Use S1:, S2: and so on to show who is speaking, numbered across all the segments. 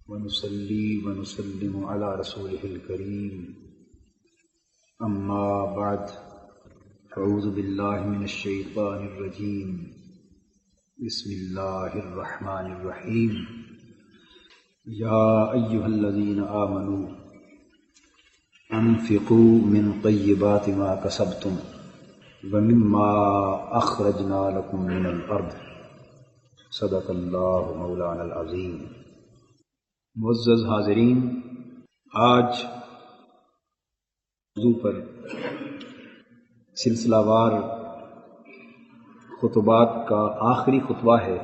S1: ونصلي ونسلم على رسوله الكريم أما بعد أعوذ بالله من الشيطان الرجيم بسم الله الرحمن الرحيم يا أيها الذين آمنوا أنفقوا من طيبات ما كسبتم ومما أخرجنا لكم من الأرض صدق اللہ مولانا العظیم۔ معزز حاضرین، آج موضوع پر سلسلہ وار خطبات کا آخری خطبہ ہے۔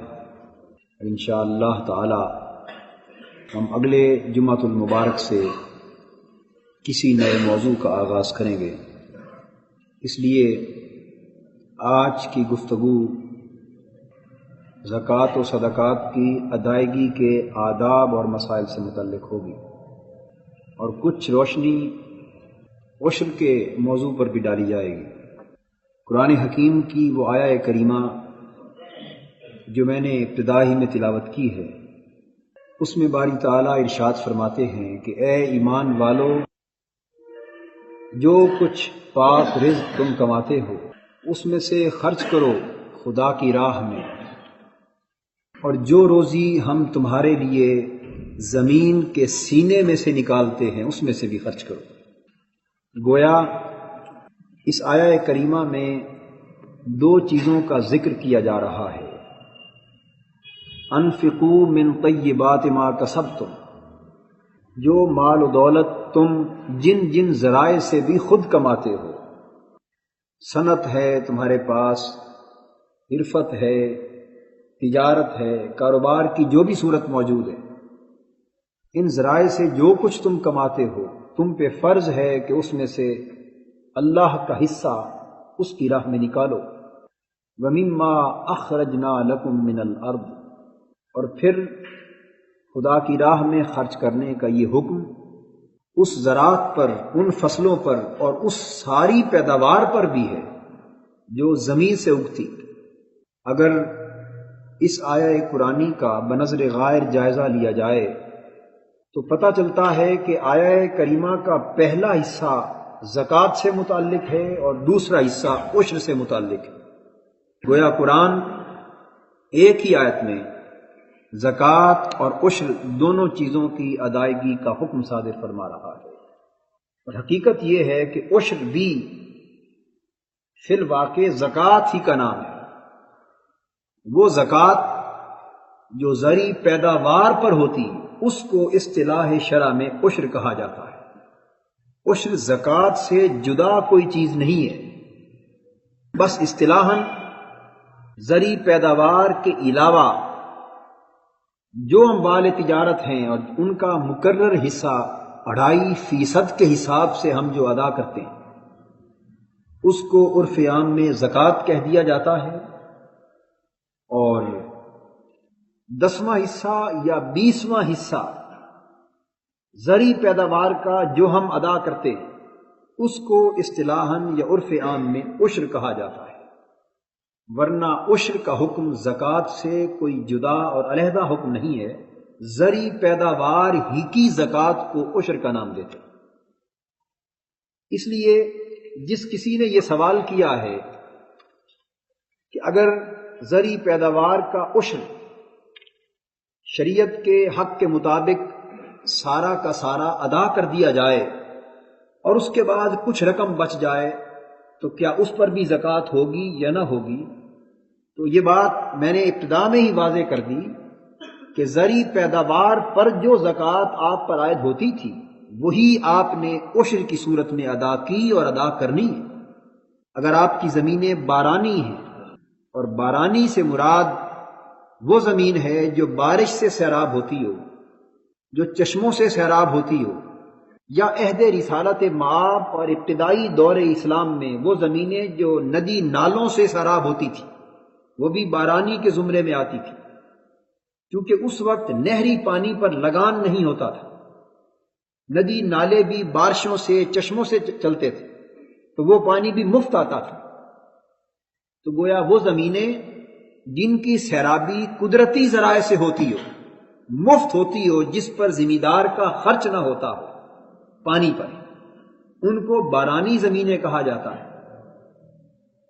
S1: انشاءاللہ تعالی ہم اگلے جمعۃ المبارک سے کسی نئے موضوع کا آغاز کریں گے، اس لیے آج کی گفتگو زکوٰۃ و صدقات کی ادائیگی کے آداب اور مسائل سے متعلق ہوگی، اور کچھ روشنی عشر کے موضوع پر بھی ڈالی جائے گی۔ قرآن حکیم کی وہ آیہ کریمہ جو میں نے ابتدا ہی میں تلاوت کی ہے، اس میں باری تعالیٰ ارشاد فرماتے ہیں کہ اے ایمان والو، جو کچھ پاک رزق تم کماتے ہو اس میں سے خرچ کرو خدا کی راہ میں، اور جو روزی ہم تمہارے لیے زمین کے سینے میں سے نکالتے ہیں اس میں سے بھی خرچ کرو۔ گویا اس آیہ کریمہ میں دو چیزوں کا ذکر کیا جا رہا ہے۔ انفقوا من طیبات ما کسبتم، جو مال و دولت تم جن جن ذرائع سے بھی خود کماتے ہو، صنعت ہے تمہارے پاس، حرفت ہے، تجارت ہے، کاروبار کی جو بھی صورت موجود ہے، ان ذرائع سے جو کچھ تم کماتے ہو تم پہ فرض ہے کہ اس میں سے اللہ کا حصہ اس کی راہ میں نکالو۔ وَمِمَّا أَخْرَجْنَا لَكُم مِّنَ الْأَرْضِ، اور پھر خدا کی راہ میں خرچ کرنے کا یہ حکم اس زراعت پر، ان فصلوں پر اور اس ساری پیداوار پر بھی ہے جو زمین سے اگتی۔ اگر اس آیہ قرآنی کا بنظر غائر جائزہ لیا جائے تو پتہ چلتا ہے کہ آیہ کریمہ کا پہلا حصہ زکوٰۃ سے متعلق ہے اور دوسرا حصہ عشر سے متعلق ہے۔ گویا قرآن ایک ہی آیت میں زکوٰۃ اور عشر دونوں چیزوں کی ادائیگی کا حکم صادر فرما رہا ہے، اور حقیقت یہ ہے کہ عشر بھی فی الواقع زکوٰۃ ہی کا نام ہے۔ وہ زکوٰۃ جو زرعی پیداوار پر ہوتی اس کو اصطلاح شرع میں عشر کہا جاتا ہے۔ عشر زکوٰۃ سے جدا کوئی چیز نہیں ہے، بس اصطلاحاً زرعی پیداوار کے علاوہ جو اموال تجارت ہیں اور ان کا مقرر حصہ 2.5% کے حساب سے ہم جو ادا کرتے ہیں اس کو عرف عام میں زکوٰۃ کہہ دیا جاتا ہے، اور 10واں حصہ یا 20واں حصہ زرعی پیداوار کا جو ہم ادا کرتے ہیں اس کو اصطلاحاً یا عرف عام میں عشر کہا جاتا ہے، ورنہ عشر کا حکم زکوٰۃ سے کوئی جدا اور علیحدہ حکم نہیں ہے۔ زرعی پیداوار ہی کی زکوٰۃ کو عشر کا نام دیتے۔ اس لیے جس کسی نے یہ سوال کیا ہے کہ اگر زرعی پیداوار کا عشر شریعت کے حق کے مطابق سارا کا سارا ادا کر دیا جائے اور اس کے بعد کچھ رقم بچ جائے تو کیا اس پر بھی زکوٰۃ ہوگی یا نہ ہوگی؟ تو یہ بات میں نے ابتدا میں ہی واضح کر دی کہ زرعی پیداوار پر جو زکوٰۃ آپ پر عائد ہوتی تھی وہی آپ نے عشر کی صورت میں ادا کی اور ادا کرنی ہے۔ اگر آپ کی زمینیں بارانی ہیں، اور بارانی سے مراد وہ زمین ہے جو بارش سے سیراب ہوتی ہو، جو چشموں سے سیراب ہوتی ہو، یا عہد رسالت مآب اور ابتدائی دور اسلام میں وہ زمینیں جو ندی نالوں سے سیراب ہوتی تھی وہ بھی بارانی کے زمرے میں آتی تھی، کیونکہ اس وقت نہری پانی پر لگان نہیں ہوتا تھا، ندی نالے بھی بارشوں سے چشموں سے چلتے تھے تو وہ پانی بھی مفت آتا تھا۔ تو گویا وہ زمینیں جن کی سیرابی قدرتی ذرائع سے ہوتی ہو مفت ہوتی ہو، جس پر زمیندار کا خرچ نہ ہوتا ہو پانی پر، ان کو بارانی زمینیں کہا جاتا ہے۔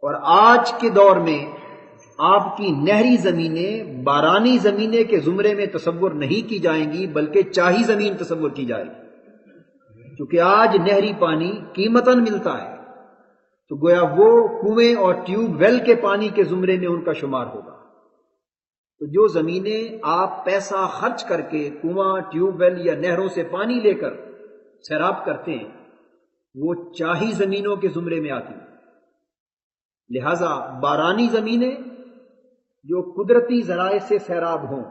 S1: اور آج کے دور میں آپ کی نہری زمینیں بارانی زمینیں کے زمرے میں تصور نہیں کی جائیں گی، بلکہ چاہی زمین تصور کی جائے گی، کیونکہ آج نہری پانی قیمتاً ملتا ہے، تو گویا وہ کنویں اور ٹیوب ویل کے پانی کے زمرے میں ان کا شمار ہوگا۔ تو جو زمینیں آپ پیسہ خرچ کر کے کنواں، ٹیوب ویل یا نہروں سے پانی لے کر سیراب کرتے ہیں، وہ چاہی زمینوں کے زمرے میں آتی ہیں۔ لہذا بارانی زمینیں جو قدرتی ذرائع سے سیراب ہوں،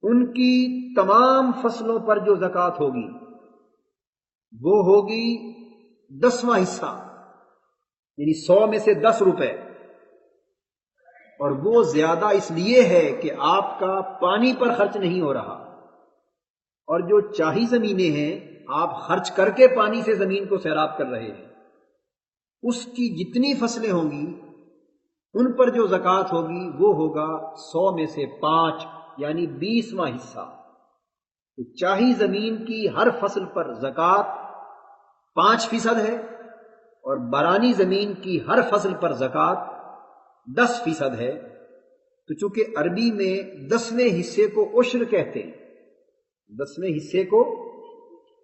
S1: ان کی تمام فصلوں پر جو زکوٰۃ ہوگی وہ ہوگی 10واں حصہ، یعنی 100 میں سے 10 روپے، اور وہ زیادہ اس لیے ہے کہ آپ کا پانی پر خرچ نہیں ہو رہا، اور جو چاہی زمینیں ہیں آپ خرچ کر کے پانی سے زمین کو سیراب کر رہے ہیں، اس کی جتنی فصلیں ہوں گی ان پر جو زکوٰۃ ہوگی وہ ہوگا 100 میں سے 5، یعنی 20واں حصہ۔ تو چاہی زمین کی ہر فصل پر زکوٰۃ 5% ہے، اور بارانی زمین کی ہر فصل پر زکوٰۃ 10% ہے۔ تو چونکہ عربی میں 10ویں حصے کو عشر کہتے ہیں، 10ویں حصے کو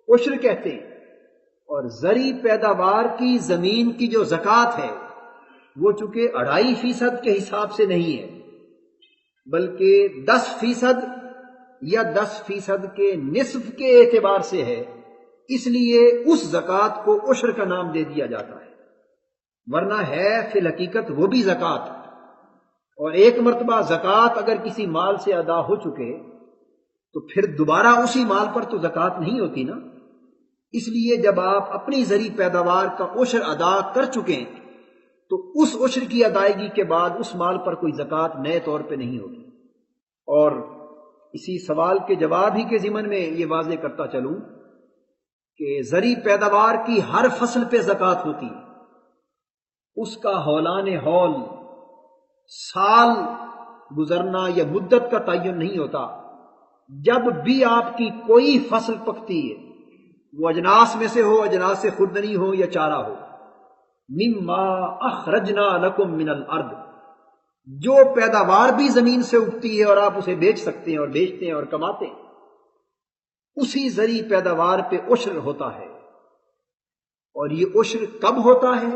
S1: عشر کہتے ہیں، اور زرعی پیداوار کی زمین کی جو زکوٰۃ ہے وہ چونکہ 2.5% کے حساب سے نہیں ہے، بلکہ 10% یا 10% کے نصف کے اعتبار سے ہے، اس لیے اس زکوٰۃ کو عشر کا نام دے دیا جاتا ہے، ورنہ ہے فی الحقیقت وہ بھی زکوٰۃ۔ اور ایک مرتبہ زکوٰۃ اگر کسی مال سے ادا ہو چکے تو پھر دوبارہ اسی مال پر تو زکوٰۃ نہیں ہوتی نا۔ اس لیے جب آپ اپنی زرعی پیداوار کا عشر ادا کر چکے تو اس عشر کی ادائیگی کے بعد اس مال پر کوئی زکوٰۃ نئے طور پہ نہیں ہوگی۔ اور اسی سوال کے جواب ہی کے ضمن میں یہ واضح کرتا چلوں کہ زرعی پیداوار کی ہر فصل پہ زکوٰۃ ہوتی ہے، اس کا ہولان ہول سال گزرنا یا مدت کا تعین نہیں ہوتا۔ جب بھی آپ کی کوئی فصل پکتی ہے، وہ اجناس میں سے ہو، اجناس سے خوردنی ہو یا چارہ ہو، مما اخرجنا لکم من الارض، جو پیداوار بھی زمین سے اگتی ہے اور آپ اسے بیچ سکتے ہیں اور بیچتے ہیں اور کماتے ہیں، اسی زرعی پیداوار پہ عشر ہوتا ہے۔ اور یہ عشر کب ہوتا ہے؟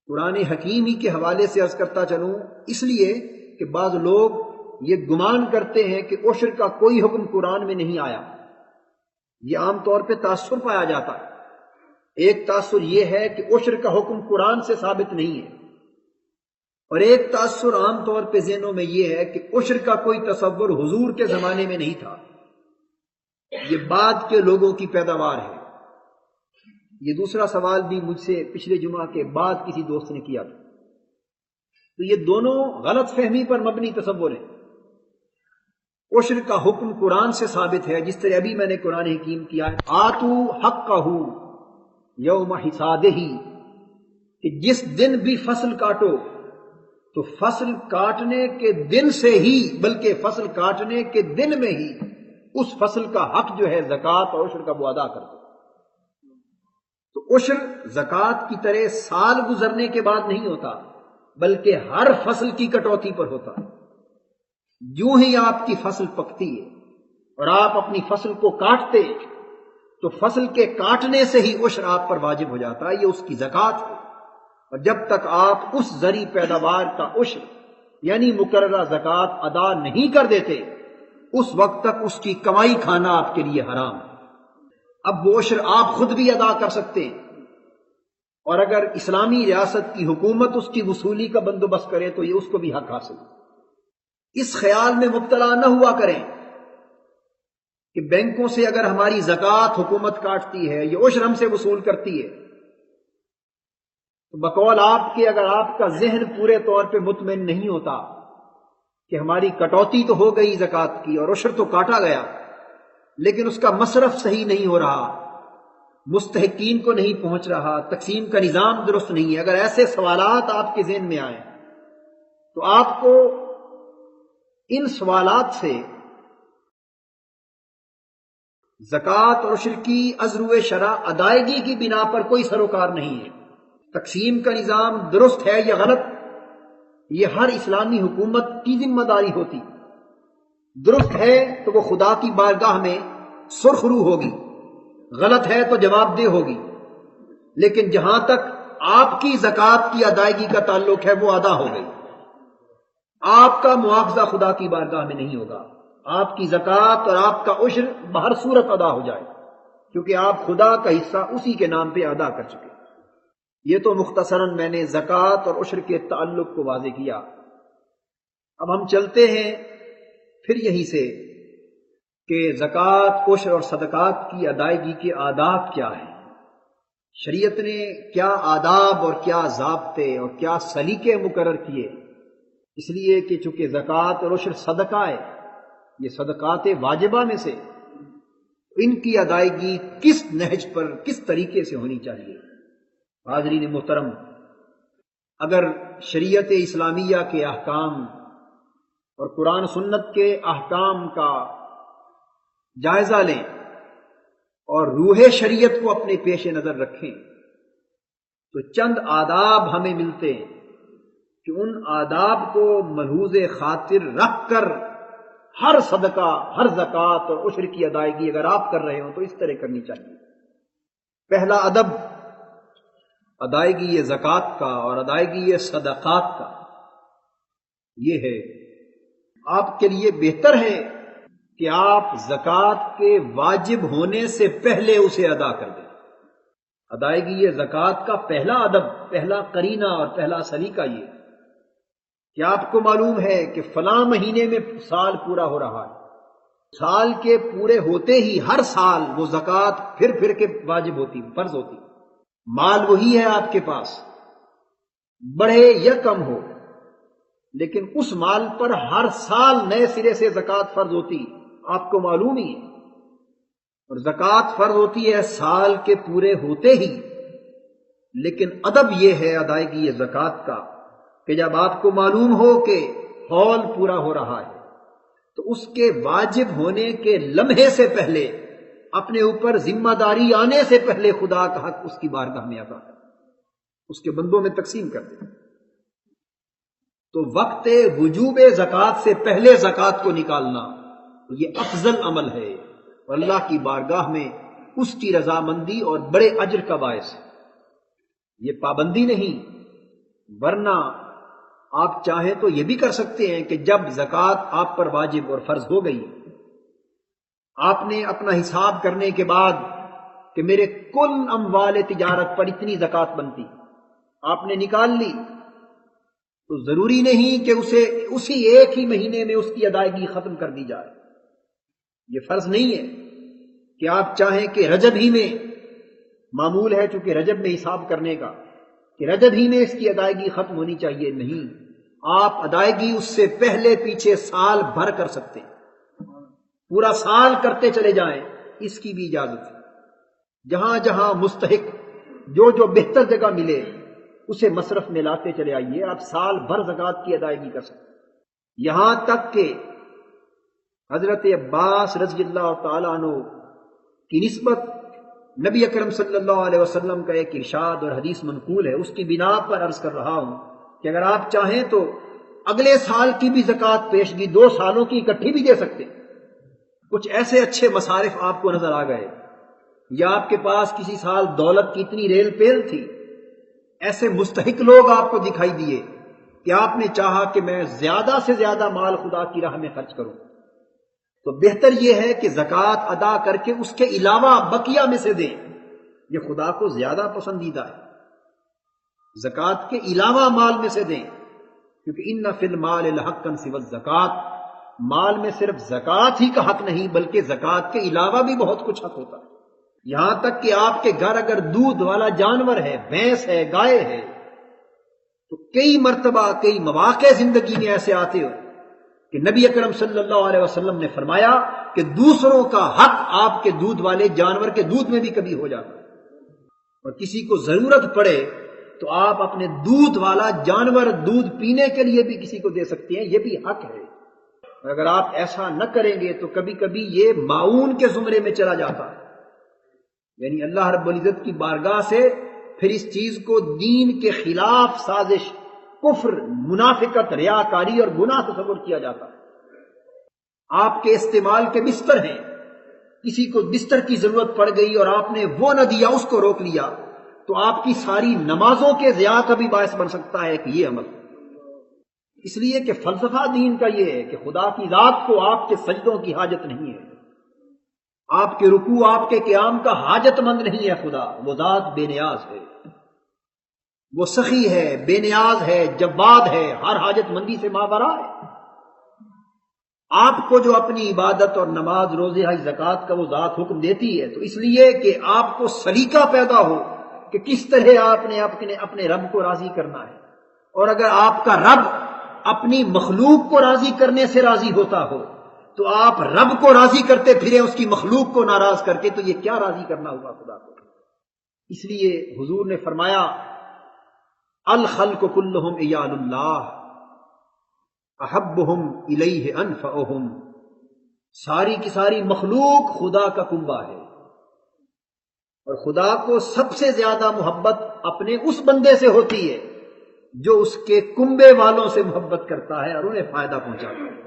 S1: قرآن حکیم ہی کے حوالے سے عرض کرتا چلوں، اس لیے کہ بعض لوگ یہ گمان کرتے ہیں کہ عشر کا کوئی حکم قرآن میں نہیں آیا۔ یہ عام طور پہ تاثر پایا جاتا ہے۔ ایک تاثر یہ ہے کہ عشر کا حکم قرآن سے ثابت نہیں ہے، اور ایک تاثر عام طور پہ ذہنوں میں یہ ہے کہ عشر کا کوئی تصور حضور کے زمانے میں نہیں تھا، یہ بعد کے لوگوں کی پیداوار ہے۔ یہ دوسرا سوال بھی مجھ سے پچھلے جمعہ کے بعد کسی دوست نے کیا تھا۔ تو یہ دونوں غلط فہمی پر مبنی تصور ہیں۔ عشر کا حکم قرآن سے ثابت ہے، جس طرح ابھی میں نے قرآن حکیم کیا ہے، آتو حقہ یوم حصادہ، کہ جس دن بھی فصل کاٹو تو فصل کاٹنے کے دن سے ہی، بلکہ فصل کاٹنے کے دن میں ہی اس فصل کا حق جو ہے زکوٰۃ اور عشر کا وہ ادا کر دو۔ تو عشر زکوٰۃ کی طرح سال گزرنے کے بعد نہیں ہوتا، بلکہ ہر فصل کی کٹوتی پر ہوتا ہے۔ جو ہی آپ کی فصل پکتی ہے اور آپ اپنی فصل کو کاٹتے تو فصل کے کاٹنے سے ہی عشر آپ پر واجب ہو جاتا ہے، یہ اس کی زکوٰۃ ہے۔ اور جب تک آپ اس زرعی پیداوار کا عشر یعنی مقررہ زکوٰۃ ادا نہیں کر دیتے، اس وقت تک اس کی کمائی کھانا آپ کے لیے حرام ہے۔ اب وہ عشر آپ خود بھی ادا کر سکتے ہیں، اور اگر اسلامی ریاست کی حکومت اس کی وصولی کا بندوبست کرے تو یہ اس کو بھی حق حاصل ہے۔ اس خیال میں مبتلا نہ ہوا کریں کہ بینکوں سے اگر ہماری زکوٰۃ حکومت کاٹتی ہے، یہ عشر ہم سے وصول کرتی ہے، تو بقول آپ کے اگر آپ کا ذہن پورے طور پہ مطمئن نہیں ہوتا کہ ہماری کٹوتی تو ہو گئی زکوٰۃ کی اور عشر تو کاٹا گیا، لیکن اس کا مصرف صحیح نہیں ہو رہا، مستحقین کو نہیں پہنچ رہا، تقسیم کا نظام درست نہیں ہے، اگر ایسے سوالات آپ کے ذہن میں آئیں تو آپ کو ان سوالات سے زکوٰۃ اور عشر کی از روئے شرع ادائیگی کی بنا پر کوئی سروکار نہیں ہے۔ تقسیم کا نظام درست ہے یا غلط، یہ ہر اسلامی حکومت کی ذمہ داری ہوتی۔ درست ہے تو وہ خدا کی بارگاہ میں سرخ رو ہوگی، غلط ہے تو جواب دہ ہوگی، لیکن جہاں تک آپ کی زکوٰۃ کی ادائیگی کا تعلق ہے وہ ادا ہو گئی۔ آپ کا مواخذہ خدا کی بارگاہ میں نہیں ہوگا، آپ کی زکوٰۃ اور آپ کا عشر بہر صورت ادا ہو جائے، کیونکہ آپ خدا کا حصہ اسی کے نام پہ ادا کر چکے۔ یہ تو مختصراً میں نے زکوٰۃ اور عشر کے تعلق کو واضح کیا۔ اب ہم چلتے ہیں پھر یہیں سے کہ زکوٰۃ، عشر اور صدقات کی ادائیگی کے آداب کیا ہیں۔ شریعت نے کیا آداب اور کیا ضابطے اور کیا سلیقے مقرر کیے، اس لیے کہ چونکہ زکوٰۃ اور عشر صدقہ ہے، یہ صدقات واجبہ میں سے، ان کی ادائیگی کس نہج پر، کس طریقے سے ہونی چاہیے۔ حاضرین محترم، اگر شریعت اسلامیہ کے احکام اور قرآن سنت کے احکام کا جائزہ لیں اور روح شریعت کو اپنے پیش نظر رکھیں تو چند آداب ہمیں ملتے ہیں کہ ان آداب کو ملحوظ خاطر رکھ کر ہر صدقہ، ہر زکوٰۃ اور عشر کی ادائیگی اگر آپ کر رہے ہوں تو اس طرح کرنی چاہیے۔ پہلا ادب ادائیگی یہ زکوٰۃ کا اور ادائیگی یہ صدقات کا یہ ہے، آپ کے لیے بہتر ہے کہ آپ زکوٰۃ کے واجب ہونے سے پہلے اسے ادا کر دیں۔ ادائیگی یہ زکوٰۃ کا پہلا ادب، پہلا قرینہ اور پہلا سلیقہ یہ کہ آپ کو معلوم ہے کہ فلاں مہینے میں سال پورا ہو رہا ہے، سال کے پورے ہوتے ہی ہر سال وہ زکوٰۃ پھر پھر کے واجب ہوتی، فرض ہوتی۔ مال وہی ہے آپ کے پاس، بڑھے یا کم ہو، لیکن اس مال پر ہر سال نئے سرے سے زکوٰۃ فرض ہوتی، آپ کو معلوم ہی ہے۔ اور زکوٰۃ فرض ہوتی ہے سال کے پورے ہوتے ہی، لیکن ادب یہ ہے ادائیگی یہ زکوٰۃ کا کہ جب آپ کو معلوم ہو کہ حول پورا ہو رہا ہے تو اس کے واجب ہونے کے لمحے سے پہلے، اپنے اوپر ذمہ داری آنے سے پہلے خدا کا حق اس کی بارگاہ میں ادا کر، اس کے بندوں میں تقسیم کر دیں۔ تو وقت وجوب زکوٰۃ سے پہلے زکوٰۃ کو نکالنا یہ افضل عمل ہے اور اللہ کی بارگاہ میں اس کی رضامندی اور بڑے اجر کا باعث ہے۔ یہ پابندی نہیں، ورنہ آپ چاہیں تو یہ بھی کر سکتے ہیں کہ جب زکوٰۃ آپ پر واجب اور فرض ہو گئی، آپ نے اپنا حساب کرنے کے بعد کہ میرے کل اموال تجارت پر اتنی زکوٰۃ بنتی، آپ نے نکال لی، تو ضروری نہیں کہ اسے اسی ایک ہی مہینے میں اس کی ادائیگی ختم کر دی جائے۔ یہ فرض نہیں ہے کہ آپ چاہیں کہ رجب ہی میں، معمول ہے چونکہ رجب میں حساب کرنے کا، کہ رجب ہی میں اس کی ادائیگی ختم ہونی چاہیے، نہیں، آپ ادائیگی اس سے پہلے پیچھے سال بھر کر سکتے ہیں، پورا سال کرتے چلے جائیں، اس کی بھی اجازت ہے۔ جہاں جہاں مستحق جو جو بہتر جگہ ملے اسے مصرف میں لاتے چلے آئیے، آپ سال بھر زکوٰۃ کی ادائیگی کر سکتے ہیں۔ یہاں تک کہ حضرت عباس رضی اللہ تعالیٰ عنہ کی نسبت نبی اکرم صلی اللہ علیہ وسلم کا ایک ارشاد اور حدیث منقول ہے، اس کی بنا پر عرض کر رہا ہوں کہ اگر آپ چاہیں تو اگلے سال کی بھی زکوٰۃ پیشگی 2 سالوں کی اکٹھی بھی دے سکتے ہیں۔ کچھ ایسے اچھے مصارف آپ کو نظر آ گئے، یا آپ کے پاس کسی سال دولت کی اتنی ریل پیل تھی، ایسے مستحق لوگ آپ کو دکھائی دیے کہ آپ نے چاہا کہ میں زیادہ سے زیادہ مال خدا کی راہ میں خرچ کروں، تو بہتر یہ ہے کہ زکوٰۃ ادا کر کے اس کے علاوہ بقیہ میں سے دیں، یہ خدا کو زیادہ پسندیدہ ہے۔ زکوٰۃ کے علاوہ مال میں سے دیں، کیونکہ ان فی المال لحقا سوی الزکوٰۃ، مال میں صرف زکوٰۃ ہی کا حق نہیں بلکہ زکوٰۃ کے علاوہ بھی بہت کچھ حق ہوتا ہے۔ یہاں تک کہ آپ کے گھر اگر دودھ والا جانور ہے، بھینس ہے، گائے ہے، تو کئی مرتبہ کئی مواقع زندگی میں ایسے آتے ہو کہ نبی اکرم صلی اللہ علیہ وسلم نے فرمایا کہ دوسروں کا حق آپ کے دودھ والے جانور کے دودھ میں بھی کبھی ہو جاتا ہے، اور کسی کو ضرورت پڑے تو آپ اپنے دودھ والا جانور دودھ پینے کے لیے بھی کسی کو دے سکتے ہیں، یہ بھی حق ہے۔ اگر آپ ایسا نہ کریں گے تو کبھی کبھی یہ معاون کے زمرے میں چلا جاتا ہے، یعنی اللہ رب العزت کی بارگاہ سے پھر اس چیز کو دین کے خلاف سازش، کفر، منافقت، ریاکاری اور گناہ تصور کیا جاتا ہے۔ آپ کے استعمال کے بستر ہیں، کسی کو بستر کی ضرورت پڑ گئی اور آپ نے وہ نہ دیا، اس کو روک لیا، تو آپ کی ساری نمازوں کے ضیاع کا بھی باعث بن سکتا ہے کہ یہ عمل۔ اس لیے کہ فلسفہ دین کا یہ ہے کہ خدا کی ذات کو آپ کے سجدوں کی حاجت نہیں ہے، آپ کے رکوع، آپ کے قیام کا حاجت مند نہیں ہے خدا، وہ ذات بے نیاز ہے، وہ سخی ہے، بے نیاز ہے، جواد ہے، ہر حاجت مندی سے ماورا ہے۔ آپ کو جو اپنی عبادت اور نماز، روزے، حج، زکوٰۃ کا وہ ذات حکم دیتی ہے، تو اس لیے کہ آپ کو سلیقہ پیدا ہو کہ کس طرح آپ نے اپنے رب کو راضی کرنا ہے۔ اور اگر آپ کا رب اپنی مخلوق کو راضی کرنے سے راضی ہوتا ہو تو آپ رب کو راضی کرتے پھریں اس کی مخلوق کو ناراض کر کے، تو یہ کیا راضی کرنا ہوا خدا کو؟ اس لیے حضور نے فرمایا الخلق کلہم عیال اللہ احبہم الیہ انفعہم، ساری کی ساری مخلوق خدا کا کنبہ ہے، اور خدا کو سب سے زیادہ محبت اپنے اس بندے سے ہوتی ہے جو اس کے کنبے والوں سے محبت کرتا ہے اور انہیں فائدہ پہنچاتا ہے۔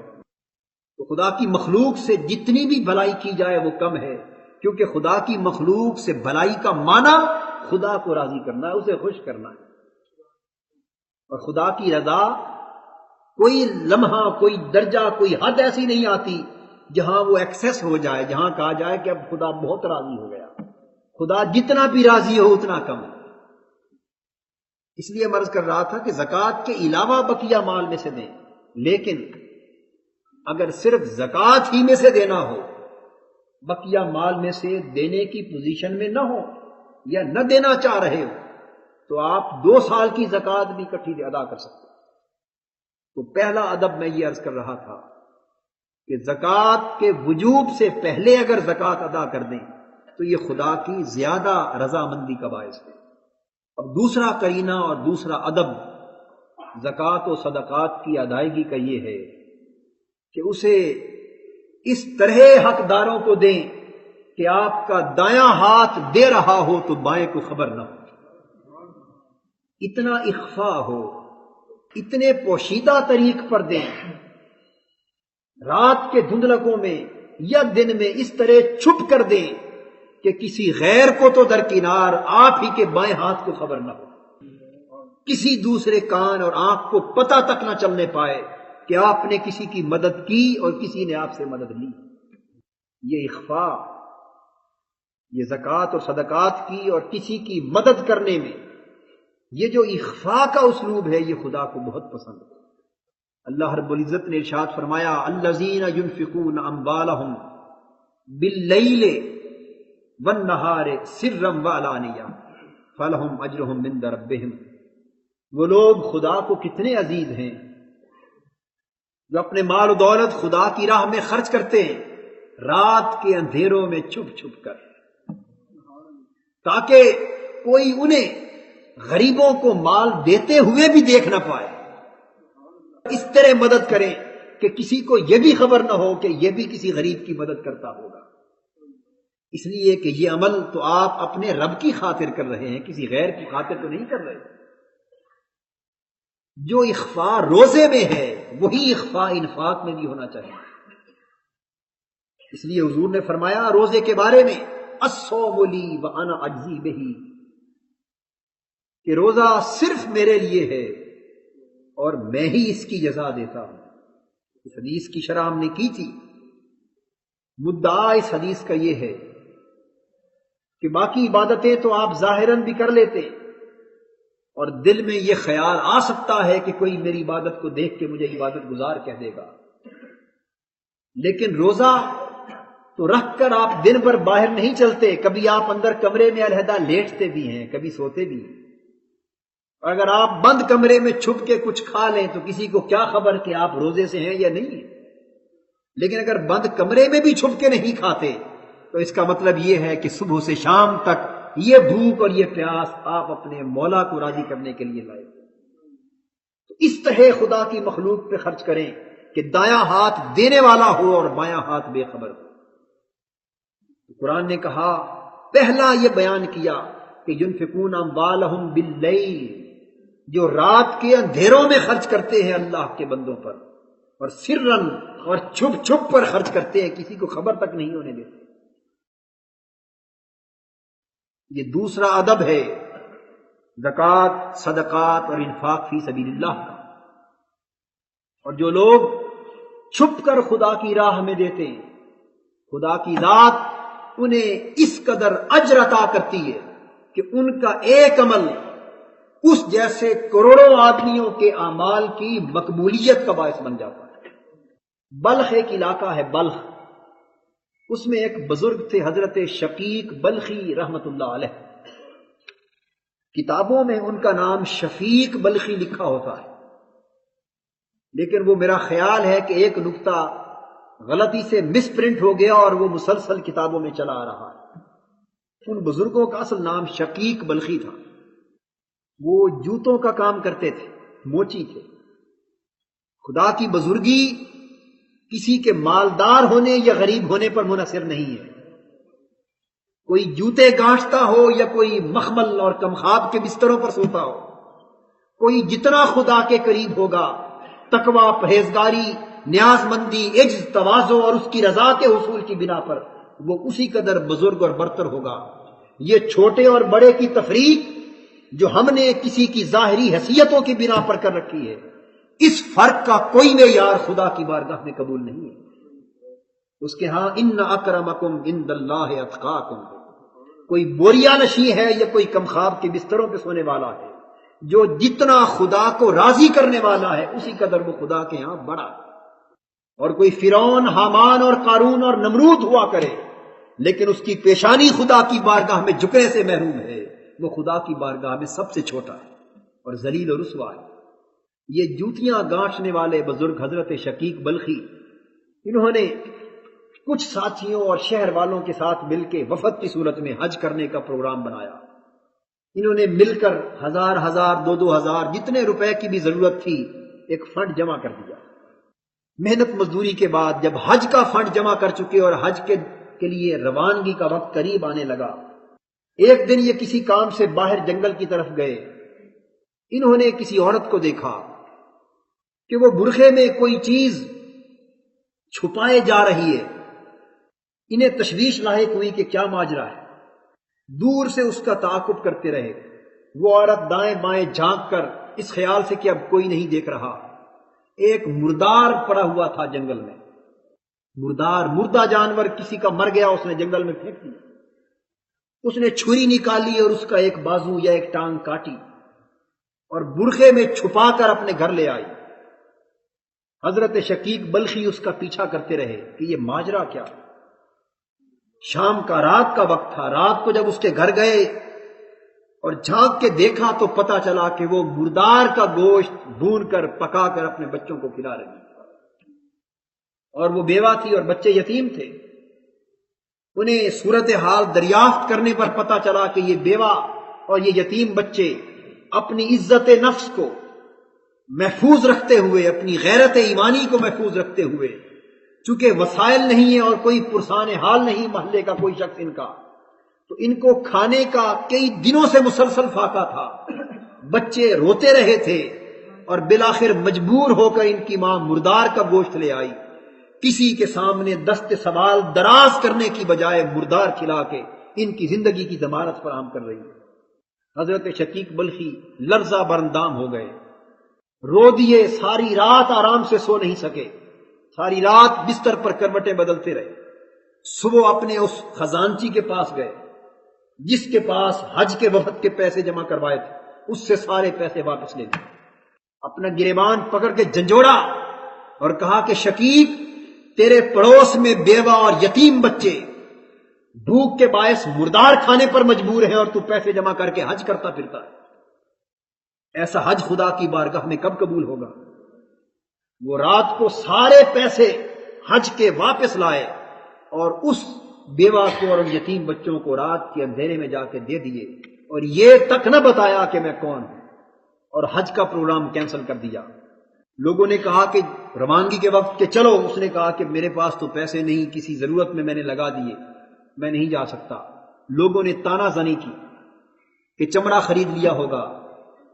S1: تو خدا کی مخلوق سے جتنی بھی بھلائی کی جائے وہ کم ہے، کیونکہ خدا کی مخلوق سے بھلائی کا معنی خدا کو راضی کرنا ہے، اسے خوش کرنا ہے۔ اور خدا کی رضا کوئی لمحہ، کوئی درجہ، کوئی حد ایسی نہیں آتی جہاں وہ ایکسیس ہو جائے، جہاں کہا جائے کہ اب خدا بہت راضی ہو گیا۔ خدا جتنا بھی راضی ہو اتنا کم ہے۔ اس لیے میں عرض کر رہا تھا کہ زکوٰۃ کے علاوہ بقیہ مال میں سے دیں، لیکن اگر صرف زکوٰۃ ہی میں سے دینا ہو، بقیہ مال میں سے دینے کی پوزیشن میں نہ ہو یا نہ دینا چاہ رہے ہو، تو آپ 2 سال کی زکوٰۃ بھی اکٹھی ادا کر سکتے ہیں۔ تو پہلا ادب میں یہ عرض کر رہا تھا کہ زکوٰۃ کے وجوب سے پہلے اگر زکوٰۃ ادا کر دیں تو یہ خدا کی زیادہ رضامندی کا باعث ہے۔ اور دوسرا قرینہ اور دوسرا ادب زکوٰۃ و صدقات کی ادائیگی کا یہ ہے کہ اسے اس طرح حقداروں کو دیں کہ آپ کا دایاں ہاتھ دے رہا ہو تو بائیں کو خبر نہ ہو، اتنا اخفاء ہو، اتنے پوشیدہ طریق پر دیں، رات کے دھندلکوں میں یا دن میں اس طرح چھپ کر دیں کہ کسی غیر کو تو درکنار آپ ہی کے بائیں ہاتھ کو خبر نہ ہو، کسی دوسرے کان اور آنکھ کو پتہ تک نہ چلنے پائے کہ آپ نے کسی کی مدد کی اور کسی نے آپ سے مدد لی۔ یہ اخفاء، یہ زکوٰۃ اور صدقات کی اور کسی کی مدد کرنے میں یہ جو اخفاء کا اسلوب ہے، یہ خدا کو بہت پسند ہے۔ اللہ رب العزت نے ارشاد فرمایا الذین ينفقون اموالهم باللیل والنہار سرا وعلانیہ فلہم اجرہم عند ربہم، وہ لوگ خدا کو کتنے عزیز ہیں جو اپنے مال و دولت خدا کی راہ میں خرچ کرتے ہیں، رات کے اندھیروں میں چھپ چھپ کر، تاکہ کوئی انہیں غریبوں کو مال دیتے ہوئے بھی دیکھ نہ پائے، اس طرح مدد کریں کہ کسی کو یہ بھی خبر نہ ہو کہ یہ بھی کسی غریب کی مدد کرتا ہوگا۔ اس لیے کہ یہ عمل تو آپ اپنے رب کی خاطر کر رہے ہیں، کسی غیر کی خاطر تو نہیں کر رہے۔ جو اخفاء روزے میں ہے وہی اخفاء انفاق میں بھی ہونا چاہیے۔ اس لیے حضور نے فرمایا روزے کے بارے میں الصوم لی وانا اجزی بہ، کہ روزہ صرف میرے لیے ہے اور میں ہی اس کی جزا دیتا ہوں۔ اس حدیث کی شرح ہم نے کی تھی۔ مدعا اس حدیث کا یہ ہے کہ باقی عبادتیں تو آپ ظاہراً بھی کر لیتے اور دل میں یہ خیال آ سکتا ہے کہ کوئی میری عبادت کو دیکھ کے مجھے عبادت گزار کہہ دے گا، لیکن روزہ تو رکھ کر آپ دن بھر باہر نہیں چلتے، کبھی آپ اندر کمرے میں علیحدہ لیٹتے بھی ہیں، کبھی سوتے بھی ہیں۔ اگر آپ بند کمرے میں چھپ کے کچھ کھا لیں تو کسی کو کیا خبر کہ آپ روزے سے ہیں یا نہیں ہیں، لیکن اگر بند کمرے میں بھی چھپ کے نہیں کھاتے تو اس کا مطلب یہ ہے کہ صبح سے شام تک یہ بھوک اور یہ پیاس آپ اپنے مولا کو راضی کرنے کے لیے لائے۔ تو اس طرح خدا کی مخلوق پہ خرچ کریں کہ دایاں ہاتھ دینے والا ہو اور بایاں ہاتھ بے خبر ہو۔ قرآن نے کہا، پہلا یہ بیان کیا کہ ينفقون اموالهم باللیل، جو رات کے اندھیروں میں خرچ کرتے ہیں اللہ کے بندوں پر، اور سرن، اور چھپ چھپ پر خرچ کرتے ہیں، کسی کو خبر تک نہیں ہونے دیتے۔ یہ دوسرا ادب ہے زکوٰۃ، صدقات اور انفاق فی سبیل اللہ کا۔ اور جو لوگ چھپ کر خدا کی راہ میں دیتے ہیں، خدا کی ذات انہیں اس قدر اجر عطا کرتی ہے کہ ان کا ایک عمل اس جیسے کروڑوں آدمیوں کے اعمال کی مقبولیت کا باعث بن جاتا ہے۔ بلخ ایک علاقہ ہے، بلخ، اس میں ایک بزرگ تھے حضرت شقیق بلخی رحمت اللہ علیہ۔ کتابوں میں ان کا نام شفیق بلخی لکھا ہوتا ہے، لیکن وہ میرا خیال ہے کہ ایک نقطہ غلطی سے مس پرنٹ ہو گیا اور وہ مسلسل کتابوں میں چلا آ رہا ہے۔ ان بزرگوں کا اصل نام شقیق بلخی تھا۔ وہ جوتوں کا کام کرتے تھے، موچی تھے۔ خدا کی بزرگی کسی کے مالدار ہونے یا غریب ہونے پر منحصر نہیں ہے۔ کوئی جوتے گانٹتا ہو یا کوئی مخمل اور کمخاب کے بستروں پر سوتا ہو، کوئی جتنا خدا کے قریب ہوگا، تقوی، پرہیزگاری، نیاز مندی، عجز، تواضع اور اس کی رضا کے حصول کی بنا پر وہ اسی قدر بزرگ اور برتر ہوگا۔ یہ چھوٹے اور بڑے کی تفریق جو ہم نے کسی کی ظاہری حیثیتوں کی بنا پر کر رکھی ہے، اس فرق کا کوئی معیار خدا کی بارگاہ میں قبول نہیں ہے۔ اس کے ہاں ان اکرمکم عند اللہ اتقاکم، کوئی بوریا نشیں ہے یا کوئی کمخاب کے بستروں پہ سونے والا ہے، جو جتنا خدا کو راضی کرنے والا ہے اسی قدر وہ خدا کے ہاں بڑا ہے۔ اور کوئی فرعون، حامان اور قارون اور نمرود ہوا کرے لیکن اس کی پیشانی خدا کی بارگاہ میں جھکنے سے محروم ہے، وہ خدا کی بارگاہ میں سب سے چھوٹا ہے اور ذلیل و رسوا ہے۔ یہ جوتیاں گانٹنے والے بزرگ حضرت شقیق بلخی، انہوں نے کچھ ساتھیوں اور شہر والوں کے ساتھ مل کے وفد کی صورت میں حج کرنے کا پروگرام بنایا۔ انہوں نے مل کر ہزار دو ہزار جتنے روپے کی بھی ضرورت تھی ایک فنڈ جمع کر دیا۔ محنت مزدوری کے بعد جب حج کا فنڈ جمع کر چکے اور حج کے لیے روانگی کا وقت قریب آنے لگا، ایک دن یہ کسی کام سے باہر جنگل کی طرف گئے۔ انہوں نے کسی عورت کو دیکھا کہ وہ برقعے میں کوئی چیز چھپائے جا رہی ہے۔ انہیں تشویش لاحق ہوئی کہ کیا ماجرا ہے۔ دور سے اس کا تعاقب کرتے رہے۔ وہ عورت دائیں بائیں جھانک کر اس خیال سے کہ اب کوئی نہیں دیکھ رہا، ایک مردار پڑا ہوا تھا جنگل میں، مردہ جانور کسی کا مر گیا، اس نے جنگل میں پھینک دیا۔ اس نے چھری نکالی اور اس کا ایک بازو یا ایک ٹانگ کاٹی اور برقعے میں چھپا کر اپنے گھر لے آئی۔ حضرت شقیق بلخی اس کا پیچھا کرتے رہے کہ یہ ماجرا کیا۔ شام کا، رات کا وقت تھا۔ رات کو جب اس کے گھر گئے اور جھانک کے دیکھا تو پتا چلا کہ وہ مردار کا گوشت بھون کر پکا کر اپنے بچوں کو کھلا رہی، اور وہ بیوہ تھی اور بچے یتیم تھے۔ انہیں صورتحال دریافت کرنے پر پتا چلا کہ یہ بیوہ اور یہ یتیم بچے اپنی عزت نفس کو محفوظ رکھتے ہوئے، اپنی غیرت ایمانی کو محفوظ رکھتے ہوئے، چونکہ وسائل نہیں ہے اور کوئی پرسان حال نہیں محلے کا کوئی شخص ان کا، تو ان کو کھانے کا کئی دنوں سے مسلسل فاقہ تھا۔ بچے روتے رہے تھے اور بالآخر مجبور ہو کر ان کی ماں مردار کا گوشت لے آئی۔ کسی کے سامنے دست سوال دراز کرنے کی بجائے مردار کھلا کے ان کی زندگی کی ضمانت فراہم کر رہی ہے۔ حضرت شقیق بلخی لرزہ برندام ہو گئے، رو دیے، ساری رات آرام سے سو نہیں سکے، ساری رات بستر پر کروٹیں بدلتے رہے۔ صبح اپنے اس خزانچی کے پاس گئے جس کے پاس حج کے وفد کے پیسے جمع کروائے تھے، اس سے سارے پیسے واپس لے لیے۔ اپنا گریبان پکڑ کے جھنجھوڑا اور کہا کہ شقیق، تیرے پڑوس میں بیوہ اور یتیم بچے بھوک کے باعث مردار کھانے پر مجبور ہیں اور تو پیسے جمع کر کے حج کرتا پھرتا ہے۔ ایسا حج خدا کی بارگاہ میں کب قبول ہوگا؟ وہ رات کو سارے پیسے حج کے واپس لائے اور اس بیوہ کو اور ان یتیم بچوں کو رات کے اندھیرے میں جا کے دے دیے، اور یہ تک نہ بتایا کہ میں کون ہوں، اور حج کا پروگرام کینسل کر دیا۔ لوگوں نے کہا کہ روانگی کے وقت کہ چلو، اس نے کہا کہ میرے پاس تو پیسے نہیں، کسی ضرورت میں نے لگا دیے، میں نہیں جا سکتا۔ لوگوں نے تانا زنی کی کہ چمڑا خرید لیا ہوگا،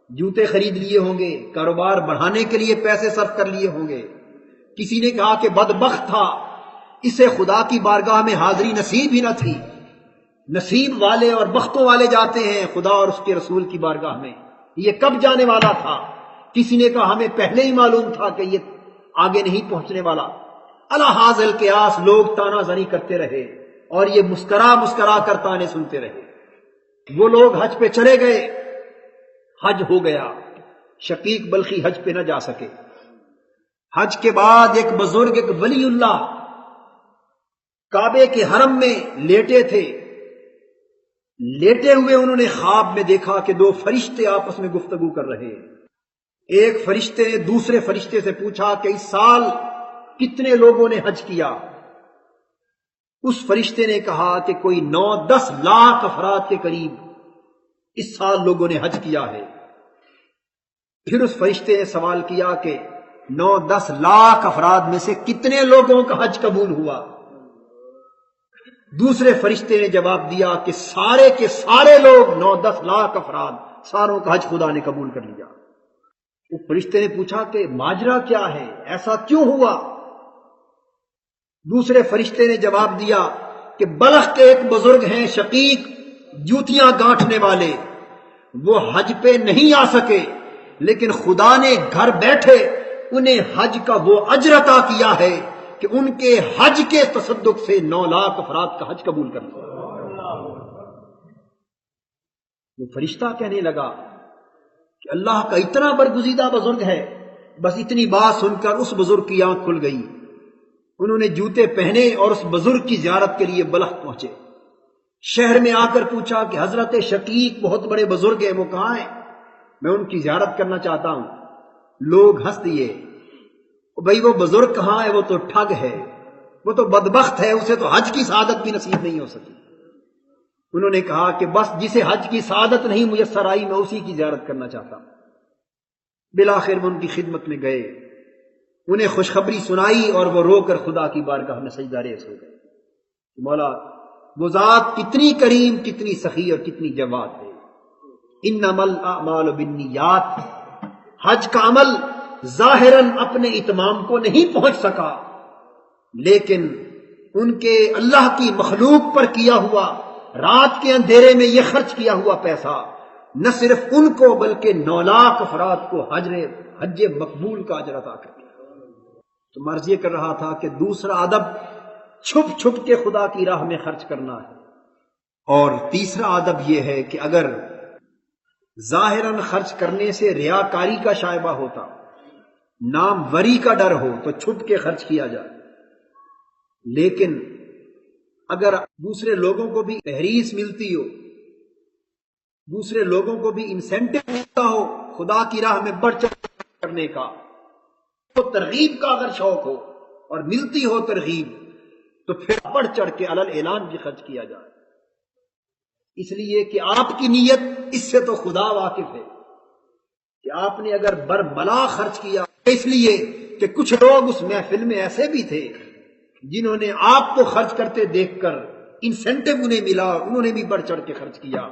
S1: جوتے خرید لیے ہوں گے، کاروبار بڑھانے کے لیے پیسے صرف کر لیے ہوں گے۔ کسی نے کہا کہ بدبخت تھا، اسے خدا کی بارگاہ میں حاضری نصیب ہی نہ تھی۔ نصیب والے اور بختوں والے جاتے ہیں خدا اور اس کے رسول کی بارگاہ میں، یہ کب جانے والا تھا؟ کسی نے کہا ہمیں پہلے ہی معلوم تھا کہ یہ آگے نہیں پہنچنے والا۔ الحاصل قیاس لوگ تانا زنی کرتے رہے اور یہ مسکرا مسکرا کر تانے سنتے رہے۔ وہ لوگ حج پہ چلے گئے، حج ہو گیا، شقیق بلخی حج پہ نہ جا سکے۔ حج کے بعد ایک بزرگ، ایک ولی اللہ کعبے کے حرم میں لیٹے تھے۔ لیٹے ہوئے انہوں نے خواب میں دیکھا کہ دو فرشتے آپس میں گفتگو کر رہے ہیں۔ ایک فرشتے نے دوسرے فرشتے سے پوچھا کہ اس سال کتنے لوگوں نے حج کیا؟ اس فرشتے نے کہا کہ کوئی 9-10 لاکھ افراد کے قریب اس سال لوگوں نے حج کیا ہے۔ پھر اس فرشتے نے سوال کیا کہ 9-10 لاکھ افراد میں سے کتنے لوگوں کا حج قبول ہوا؟ دوسرے فرشتے نے جواب دیا کہ سارے کے سارے لوگ، 9-10 لاکھ افراد، ساروں کا حج خدا نے قبول کر لیا۔ اس فرشتے نے پوچھا کہ ماجرا کیا ہے، ایسا کیوں ہوا؟ دوسرے فرشتے نے جواب دیا کہ بلخ کے ایک بزرگ ہیں شقیق، جوتیاں گانٹھنے والے، وہ حج پہ نہیں آ سکے، لیکن خدا نے گھر بیٹھے انہیں حج کا وہ اجر عطا کیا ہے کہ ان کے حج کے تصدق سے 9 لاکھ افراد کا حج قبول کر لیا۔ وہ فرشتہ کہنے لگا کہ اللہ کا اتنا برگزیدہ بزرگ ہے۔ بس اتنی بات سن کر اس بزرگ کی آنکھ کھل گئی۔ انہوں نے جوتے پہنے اور اس بزرگ کی زیارت کے لیے بلخ پہنچے۔ شہر میں آ کر پوچھا کہ حضرت شقیق بہت بڑے بزرگ ہیں، وہ کہاں ہیں؟ میں ان کی زیارت کرنا چاہتا ہوں۔ لوگ ہنس دیے، بھئی وہ بزرگ کہاں ہے، وہ تو ٹھگ ہے، وہ تو بدبخت ہے، اسے تو حج کی سعادت بھی نصیب نہیں ہو سکی۔ انہوں نے کہا کہ بس جسے حج کی سعادت نہیں میسر آئی، میں اسی کی زیارت کرنا چاہتا ہوں۔ بالآخر وہ ان کی خدمت میں گئے، انہیں خوشخبری سنائی اور وہ رو کر خدا کی بارگاہ میں سجدہ ریز ہو گئے۔ مولا، وہ ذات کتنی کریم، کتنی سخی اور کتنی جواد ہے۔ انما الاعمال بالنیات، حج کا عمل ظاہراً اپنے اتمام کو نہیں پہنچ سکا، لیکن ان کے اللہ کی مخلوق پر کیا ہوا، رات کے اندھیرے میں یہ خرچ کیا ہوا پیسہ نہ صرف ان کو بلکہ 9 لاکھ افراد کو حج مقبول کا اجر عطا کر دیا۔ تو مرض یہ کر رہا تھا کہ دوسرا ادب چھپ چھپ کے خدا کی راہ میں خرچ کرنا ہے، اور تیسرا ادب یہ ہے کہ اگر ظاہراً خرچ کرنے سے ریاکاری کا شائبہ ہوتا، ناموری کا ڈر ہو، تو چھپ کے خرچ کیا جائے، لیکن اگر دوسرے لوگوں کو بھی تحریص ملتی ہو، دوسرے لوگوں کو بھی انسینٹو ملتا ہو خدا کی راہ میں بڑھ چڑھ کرنے کا، تو ترغیب کا اگر شوق ہو اور ملتی ہو ترغیب، تو پھر بڑھ چڑھ کے علل اعلان بھی خرچ کیا جائے، اس لیے کہ آپ کی نیت اس سے تو خدا واقف ہے کہ آپ نے اگر برملا خرچ کیا، اس لیے کہ کچھ لوگ اس محفل میں ایسے بھی تھے جنہوں نے آپ کو خرچ کرتے دیکھ کر انسینٹو انہیں ملا، انہوں نے بھی بڑھ چڑھ کے خرچ کیا،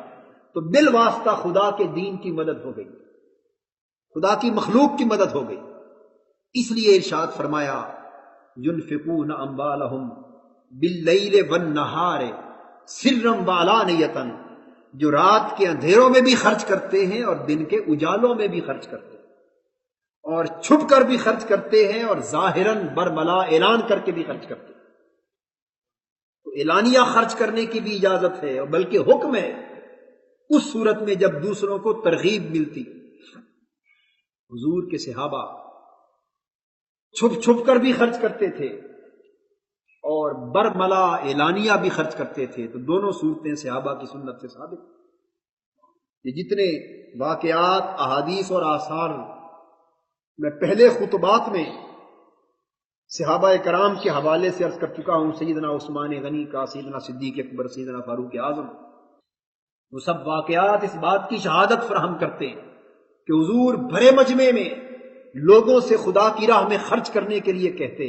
S1: تو بالواسطہ خدا کے دین کی مدد ہو گئی، خدا کی مخلوق کی مدد ہو گئی۔ اس لیے ارشاد فرمایا ينفقون اموالهم باللیل والنہار سرا وعلانیۃ، جو رات کے اندھیروں میں بھی خرچ کرتے ہیں اور دن کے اجالوں میں بھی خرچ کرتے ہیں، اور چھپ کر بھی خرچ کرتے ہیں اور ظاہراً برملا اعلان کر کے بھی خرچ کرتے ہیں۔ تو اعلانیہ خرچ کرنے کی بھی اجازت ہے، اور بلکہ حکم ہے اس صورت میں جب دوسروں کو ترغیب ملتی۔ حضور کے صحابہ چھپ چھپ کر بھی خرچ کرتے تھے اور برملا اعلانیہ بھی خرچ کرتے تھے، تو دونوں صورتیں صحابہ کی سنت سے ثابت۔ یہ جتنے واقعات، احادیث اور آثار میں پہلے خطبات میں صحابہ کرام کے حوالے سے عرض کر چکا ہوں، سیدنا عثمان غنی کا، سیدنا صدیق اکبر، سیدنا فاروق اعظم، وہ سب واقعات اس بات کی شہادت فراہم کرتے ہیں کہ حضور بھرے مجمع میں لوگوں سے خدا کی راہ میں خرچ کرنے کے لیے کہتے،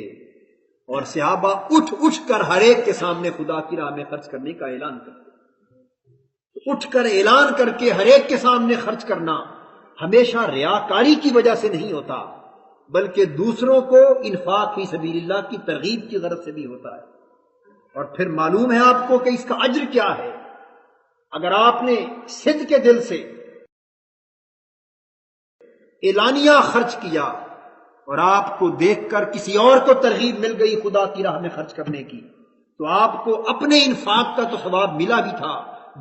S1: اور صحابہ اٹھ اٹھ کر ہر ایک کے سامنے خدا کی راہ میں خرچ کرنے کا اعلان کرتے۔ اٹھ کر اعلان کر کے ہر ایک کے سامنے خرچ کرنا ہمیشہ ریاکاری کی وجہ سے نہیں ہوتا، بلکہ دوسروں کو انفاق فی سبیل اللہ کی ترغیب کی غرض سے بھی ہوتا ہے۔ اور پھر معلوم ہے آپ کو کہ اس کا اجر کیا ہے۔ اگر آپ نے صدق کے دل سے اعلانیہ خرچ کیا اور آپ کو دیکھ کر کسی اور کو ترغیب مل گئی خدا کی راہ میں خرچ کرنے کی، تو آپ کو اپنے انفاق کا تو ثواب ملا بھی تھا،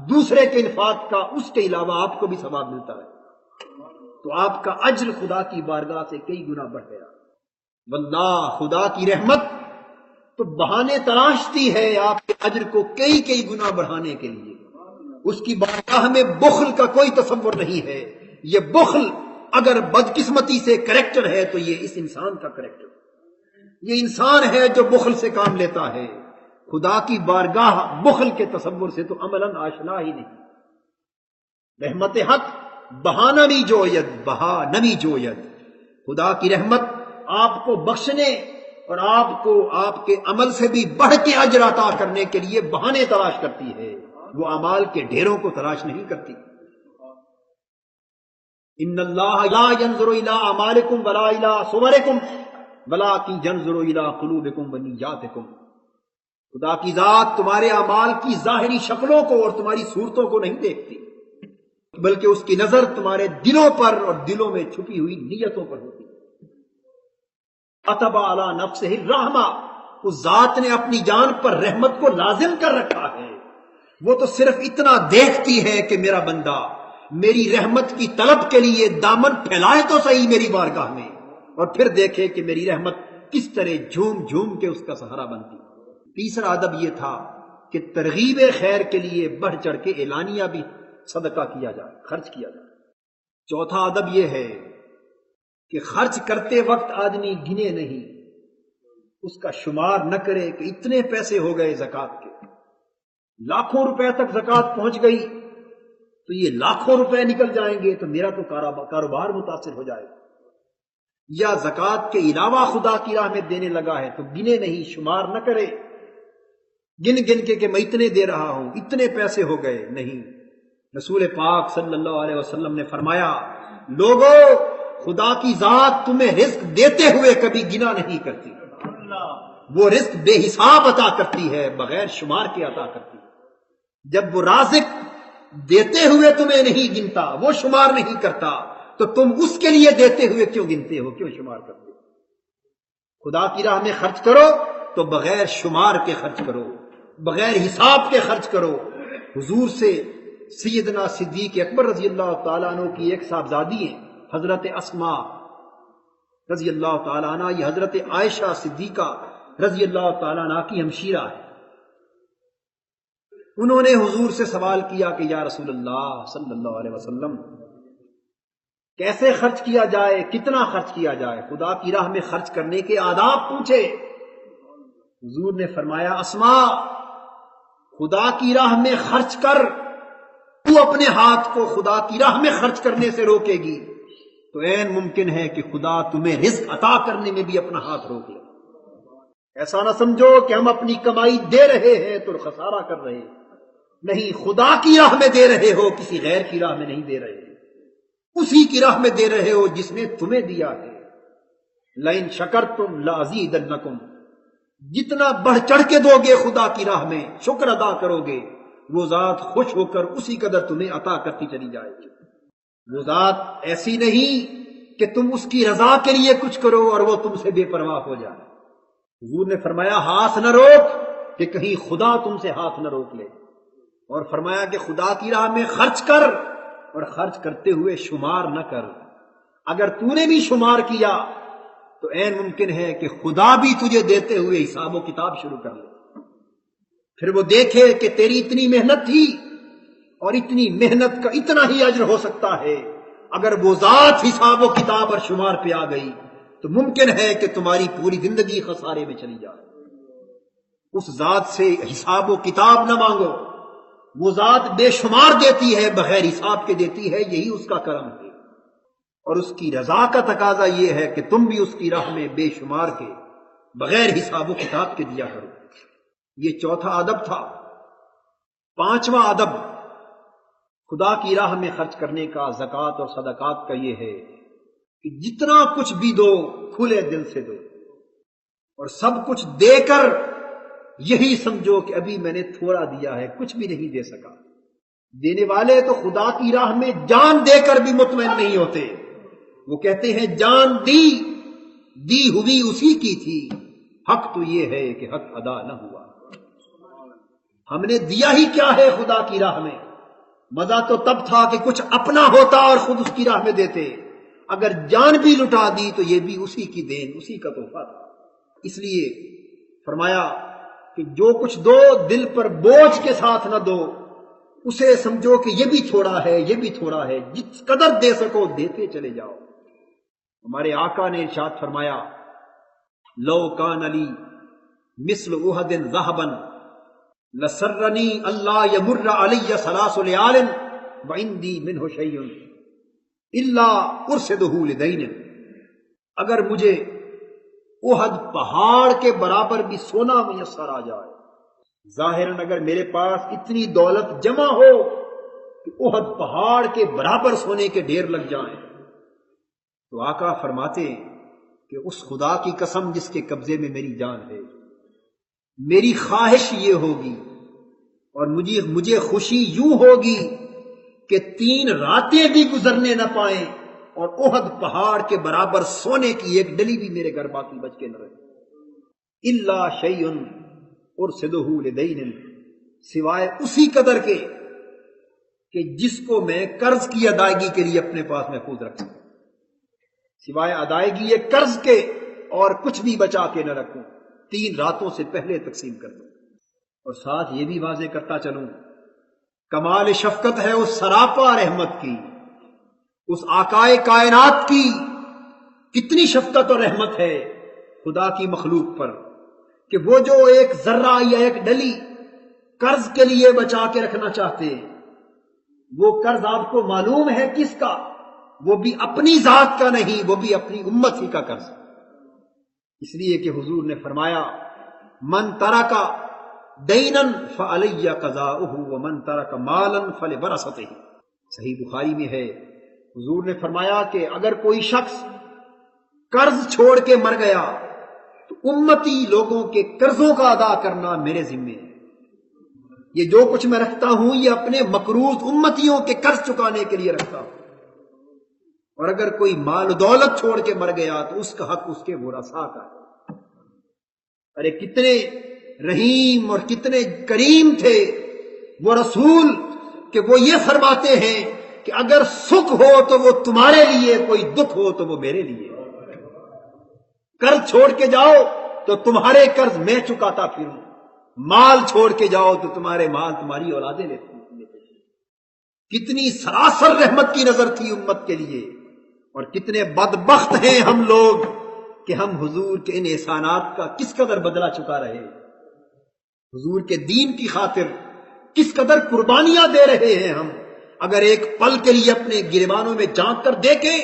S1: دوسرے کے انفاق کا اس کے علاوہ آپ کو بھی ثواب ملتا ہے، تو آپ کا اجر خدا کی بارگاہ سے کئی گنا بڑھ گیا۔ واللہ خدا کی رحمت تو بہانے تراشتی ہے آپ کے اجر کو کئی کئی گنا بڑھانے کے لیے۔ اس کی بارگاہ میں بخل کا کوئی تصور نہیں ہے۔ یہ بخل اگر بدقسمتی سے کریکٹر ہے تو یہ اس انسان کا کریکٹر، یہ انسان ہے جو بخل سے کام لیتا ہے۔ خدا کی بارگاہ بخل کے تصور سے تو عملاً آشنا ہی نہیں۔ رحمت حق بہا نمی جوید بہا نمی جوید، خدا کی رحمت آپ کو بخشنے اور آپ کو آپ کے عمل سے بھی بڑھ کے اجر عطا کرنے کے لیے بہانے تلاش کرتی ہے، وہ اعمال کے ڈھیروں کو تلاش نہیں کرتی۔ ان اللہ لا ينظر الى اعمالکم ولا الى صورکم ولکن ينظر الى قلوبکم ونیاتکم، خدا کی ذات تمہارے اعمال کی ظاہری شکلوں کو اور تمہاری صورتوں کو نہیں دیکھتی، بلکہ اس کی نظر تمہارے دلوں پر اور دلوں میں چھپی ہوئی نیتوں پر ہوتی ہے۔ کتب علی نفسہ الرحمہ، اس ذات نے اپنی جان پر رحمت کو لازم کر رکھا ہے۔ وہ تو صرف اتنا دیکھتی ہے کہ میرا بندہ میری رحمت کی طلب کے لیے دامن پھیلائے تو صحیح میری بارگاہ میں، اور پھر دیکھے کہ میری رحمت کس طرح جھوم جھوم کے اس کا سہارا بنتی۔ تیسرا ادب یہ تھا کہ ترغیب خیر کے لیے بڑھ چڑھ کے اعلانیہ بھی صدقہ کیا جائے، خرچ کیا جائے۔ چوتھا ادب یہ ہے کہ خرچ کرتے وقت آدمی گنے نہیں، اس کا شمار نہ کرے کہ اتنے پیسے ہو گئے زکوٰۃ کے، لاکھوں روپے تک زکوٰۃ پہنچ گئی تو یہ لاکھوں روپے نکل جائیں گے تو میرا تو کاروبار متاثر ہو جائے گا، یا زکوٰۃ کے علاوہ خدا کی راہ میں دینے لگا ہے تو گنے نہیں، شمار نہ کرے گن گن کے کہ میں اتنے دے رہا ہوں، اتنے پیسے ہو گئے، نہیں۔ رسول پاک صلی اللہ علیہ وسلم نے فرمایا، لوگو خدا کی ذات تمہیں رزق دیتے ہوئے کبھی گنا نہیں کرتی، وہ رزق بے حساب عطا کرتی ہے، بغیر شمار کے عطا کرتی ہے۔ جب وہ رازق دیتے ہوئے تمہیں نہیں گنتا، وہ شمار نہیں کرتا، تو تم اس کے لیے دیتے ہوئے کیوں گنتے ہو، کیوں شمار کرتے ہو؟ خدا کی راہ میں خرچ کرو تو بغیر شمار کے خرچ کرو، بغیر حساب کے خرچ کرو۔ حضور سے سیدنا صدیق اکبر رضی اللہ تعالیٰ عنہ کی ایک صاحبزادی ہیں حضرت اسماء رضی اللہ تعالیٰ عنہ، یہ حضرت عائشہ صدیقہ رضی اللہ تعالیٰ عنہ کی ہمشیرہ ہے۔ انہوں نے حضور سے سوال کیا کہ یا رسول اللہ صلی اللہ علیہ وسلم، کیسے خرچ کیا جائے، کتنا خرچ کیا جائے، خدا کی راہ میں خرچ کرنے کے آداب پوچھے۔ حضور نے فرمایا، اسماء خدا کی راہ میں خرچ کر، تو اپنے ہاتھ کو خدا کی راہ میں خرچ کرنے سے روکے گی تو عین ممکن ہے کہ خدا تمہیں رزق عطا کرنے میں بھی اپنا ہاتھ روک لے۔ ایسا نہ سمجھو کہ ہم اپنی کمائی دے رہے ہیں تو خسارہ کر رہے ہیں، نہیں، خدا کی راہ میں دے رہے ہو، کسی غیر کی راہ میں نہیں دے رہے، اسی کی راہ میں دے رہے ہو جس نے تمہیں دیا ہے۔ لئن شکرتم لازیدنکم، جتنا بڑھ چڑھ کے دو گے خدا کی راہ میں، شکر ادا کرو گے، وہ ذات خوش ہو کر اسی قدر تمہیں عطا کرتی چلی جائے گی۔ وہ ذات ایسی نہیں کہ تم اس کی رضا کے لیے کچھ کرو اور وہ تم سے بے پرواہ ہو جائے۔ حضور نے فرمایا، ہاتھ نہ روک کہ کہیں خدا تم سے ہاتھ نہ روک لے، اور فرمایا کہ خدا کی راہ میں خرچ کر، اور خرچ کرتے ہوئے شمار نہ کر۔ اگر تو نے بھی شمار کیا تو عین ممکن ہے کہ خدا بھی تجھے دیتے ہوئے حساب و کتاب شروع کر لے، پھر وہ دیکھے کہ تیری اتنی محنت تھی اور اتنی محنت کا اتنا ہی اجر ہو سکتا ہے۔ اگر وہ ذات حساب و کتاب اور شمار پہ آ گئی تو ممکن ہے کہ تمہاری پوری زندگی خسارے میں چلی جائے۔ اس ذات سے حساب و کتاب نہ مانگو، وہ ذات بے شمار دیتی ہے، بغیر حساب کے دیتی ہے، یہی اس کا کرم ہے۔ اور اس کی رضا کا تقاضا یہ ہے کہ تم بھی اس کی راہ میں بے شمار کے بغیر حساب و کتاب کے دیا کرو۔ یہ چوتھا ادب تھا۔ پانچواں ادب خدا کی راہ میں خرچ کرنے کا، زکوٰۃ اور صدقات کا یہ ہے کہ جتنا کچھ بھی دو کھلے دل سے دو، اور سب کچھ دے کر یہی سمجھو کہ ابھی میں نے تھوڑا دیا ہے، کچھ بھی نہیں دے سکا۔ دینے والے تو خدا کی راہ میں جان دے کر بھی مطمئن نہیں ہوتے، وہ کہتے ہیں جان دی ہوئی اسی کی تھی، حق تو یہ ہے کہ حق ادا نہ ہوا۔ ہم نے دیا ہی کیا ہے خدا کی راہ میں؟ مزہ تو تب تھا کہ کچھ اپنا ہوتا اور خود اس کی راہ میں دیتے، اگر جان بھی لٹا دی تو یہ بھی اسی کی دین، اسی کا تحفہ تھا۔ اس لیے فرمایا کہ جو کچھ دو دل پر بوجھ کے ساتھ نہ دو، اسے سمجھو کہ یہ بھی تھوڑا ہے، یہ بھی تھوڑا ہے، جس قدر دے سکو دیتے چلے جاؤ۔ ہمارے آقا نے ارشاد فرمایا لو کان علی مثل احد ذهبا لسرنی اللہ یمر علی ثلاث لیال وعندی منہ شیء الا ارشدہ لدین۔ اگر مجھے احد پہاڑ کے برابر بھی سونا میسر آ جائے، ظاہراً اگر میرے پاس اتنی دولت جمع ہو کہ احد پہاڑ کے برابر سونے کے ڈھیر لگ جائیں، تو آقا فرماتے کہ اس خدا کی قسم جس کے قبضے میں میری جان ہے، میری خواہش یہ ہوگی اور مجھے خوشی یوں ہوگی کہ 3 راتیں بھی گزرنے نہ پائیں اور احد پہاڑ کے برابر سونے کی ایک ڈلی بھی میرے گھر باقی بچ کے نہ رہے، الا شیء ارشدہ لدین، سوائے اسی قدر کے کہ جس کو میں قرض کی ادائیگی کے لیے اپنے پاس محفوظ رکھ سکوں، سوائے ادائیگی قرض کے اور کچھ بھی بچا کے نہ رکھوں، 3 راتوں سے پہلے تقسیم کر دوں۔ اور ساتھ یہ بھی واضح کرتا چلوں، کمال شفقت ہے اس سراپا رحمت کی، اس آقائے کائنات کی کتنی شفقت اور رحمت ہے خدا کی مخلوق پر کہ وہ جو ایک ذرہ یا ایک ڈلی قرض کے لیے بچا کے رکھنا چاہتے ہیں، وہ قرض آپ کو معلوم ہے کس کا؟ وہ بھی اپنی ذات کا نہیں، وہ بھی اپنی امت ہی کا قرض، اس لیے کہ حضور نے فرمایا من ترک دینا فعلی قضاؤہ ومن ترک مالا فلورثتہ۔ صحیح بخاری میں ہے، حضور نے فرمایا کہ اگر کوئی شخص قرض چھوڑ کے مر گیا تو امتی لوگوں کے قرضوں کا ادا کرنا میرے ذمے ہے۔ یہ جو کچھ میں رکھتا ہوں یہ اپنے مقروض امتیوں کے قرض چکانے کے لیے رکھتا ہوں، اور اگر کوئی مال و دولت چھوڑ کے مر گیا تو اس کا حق اس کے ورثاء کا ہے۔ ارے کتنے رحیم اور کتنے کریم تھے وہ رسول کہ وہ یہ فرماتے ہیں کہ اگر سکھ ہو تو وہ تمہارے لیے، کوئی دکھ ہو تو وہ میرے لیے۔ قرض چھوڑ کے جاؤ تو تمہارے قرض میں چکاتا پھروں، مال چھوڑ کے جاؤ تو تمہارے مال تمہاری اولادیں لیتی۔ کتنی سراسر رحمت کی نظر تھی امت کے لیے، اور کتنے بدبخت ہیں ہم لوگ کہ ہم حضور کے ان احسانات کا کس قدر بدلہ چکا رہے، حضور کے دین کی خاطر کس قدر قربانیاں دے رہے ہیں ہم۔ اگر ایک پل کے لیے اپنے گریبانوں میں جھانک کر دیکھیں،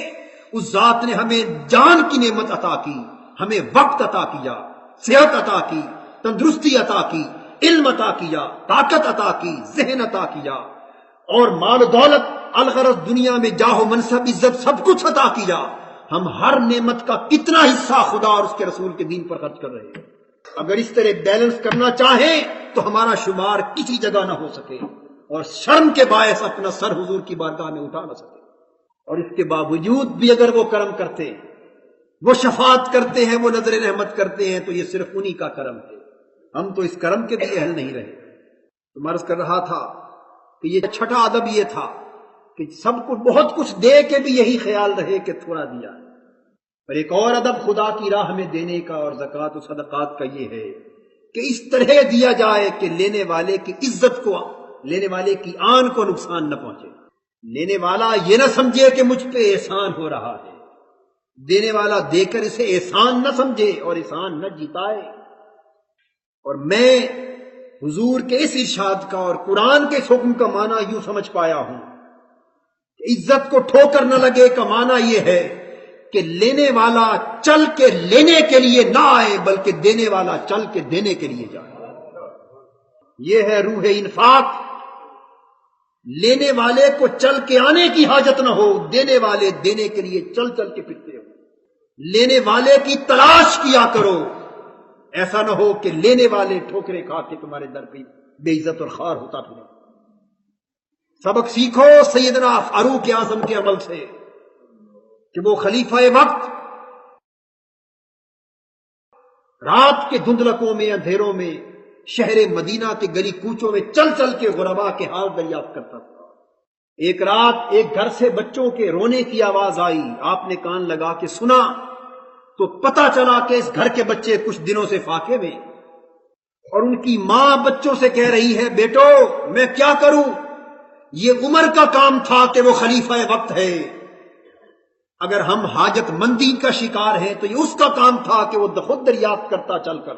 S1: اس ذات نے ہمیں جان کی نعمت عطا کی، ہمیں وقت عطا کیا، صحت عطا کی، تندرستی عطا کی، علم عطا کیا، طاقت عطا کی، ذہن عطا کیا، اور مال و دولت الغرض دنیا میں جاہ و منصب عزت سب کچھ عطا کیا۔ ہم ہر نعمت کا کتنا حصہ خدا اور اس کے رسول کے دین پر خرچ کر رہے ہیں۔ اگر اس طرح بیلنس کرنا چاہیں تو ہمارا شمار کسی جگہ نہ ہو سکے، اور شرم کے باعث اپنا سر حضور کی بارگاہ میں اٹھا نہ سکے۔ اور اس کے باوجود بھی اگر وہ کرم کرتے، وہ شفاعت کرتے ہیں، وہ نظر رحمت کرتے ہیں، تو یہ صرف انہی کا کرم ہے، ہم تو اس کرم کے بھی اہل نہیں رہے۔ تو عرض کر رہا تھا کہ یہ چھٹا ادب یہ تھا کہ سب کو بہت کچھ دے کے بھی یہی خیال رہے کہ تھوڑا دیا۔ اور ایک اور ادب خدا کی راہ میں دینے کا اور زکوٰۃ و صدقات کا یہ ہے کہ اس طرح دیا جائے کہ لینے والے کی عزت کو، لینے والے کی آن کو نقصان نہ پہنچے، لینے والا یہ نہ سمجھے کہ مجھ پہ احسان ہو رہا ہے، دینے والا دے کر اسے احسان نہ سمجھے اور احسان نہ جتائے۔ اور میں حضور کے اس ارشاد کا اور قرآن کے اس حکم کا معنی یوں سمجھ پایا ہوں کہ
S2: عزت کو ٹھوکر نہ لگے کا معنی یہ ہے کہ لینے والا چل کے لینے کے لیے نہ آئے بلکہ دینے والا چل کے دینے کے لیے جائے. یہ ہے روح انفاق. لینے والے کو چل کے آنے کی حاجت نہ ہو، دینے والے دینے کے لیے چل چل کے پھرتے ہو. لینے والے کی تلاش کیا کرو، ایسا نہ ہو کہ لینے والے ٹھوکریں کھا کے تمہارے در پہ بے عزت اور خوار ہوتا پھرے. سبق سیکھو سیدنا فاروق اعظم کے عمل سے کہ وہ خلیفہ وقت رات کے دھندلکوں میں اندھیروں میں شہر مدینہ کے گلی کوچوں میں چل چل کے غربا کے حال دریافت کرتا تھا. ایک رات ایک گھر سے بچوں کے رونے کی آواز آئی. آپ نے کان لگا کے سنا تو پتا چلا کہ اس گھر کے بچے کچھ دنوں سے فاقے میں، اور ان کی ماں بچوں سے کہہ رہی ہے بیٹو میں کیا کروں، یہ عمر کا کام تھا کہ وہ خلیفہ وقت ہے، اگر ہم حاجت مندی کا شکار ہیں تو یہ اس کا کام تھا کہ وہ خود دریافت کرتا چل کر